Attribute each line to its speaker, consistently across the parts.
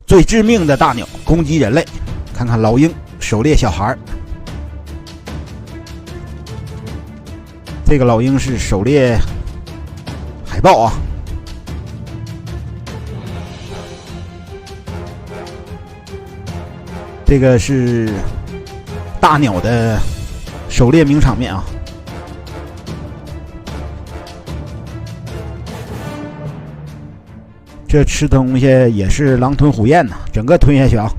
Speaker 1: 最致命的大鸟攻击人类。看看老鹰狩猎小孩，这个老鹰是狩猎海豹啊。这个是大鸟的狩猎名场面啊。这吃东西也是狼吞虎咽呐，整个吞下去啊。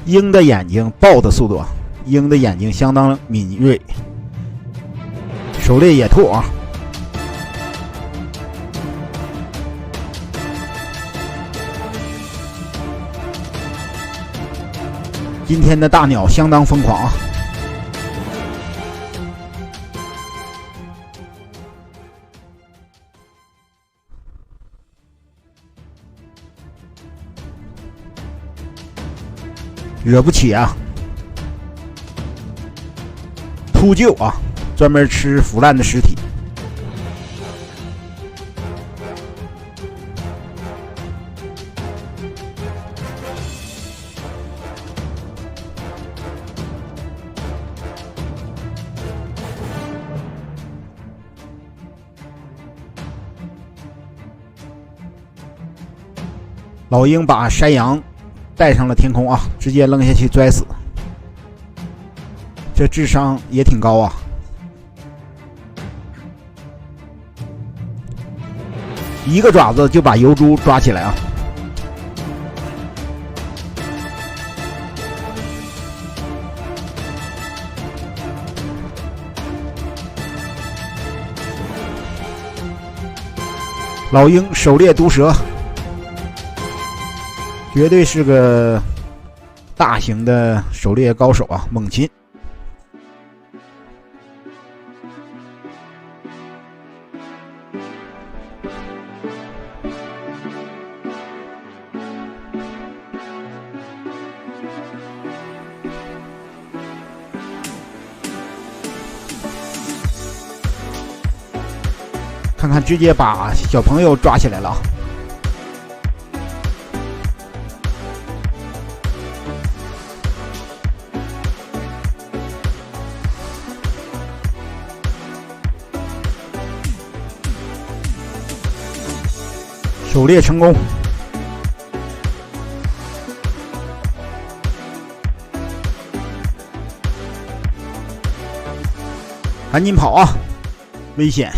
Speaker 1: 鹰的眼睛，豹的速度啊，鹰的眼睛相当敏锐。狩猎野兔啊，今天的大鸟相当疯狂啊。惹不起啊！秃鹫啊，专门吃腐烂的尸体。老鹰把山羊带上了天空啊，直接扔下去拽死。这智商也挺高啊。一个爪子就把疣猪抓起来啊。老鹰狩猎毒蛇，绝对是个大型的狩猎高手啊，猛禽。看看，直接把小朋友抓起来了啊！狩猎成功，赶紧跑啊！危险！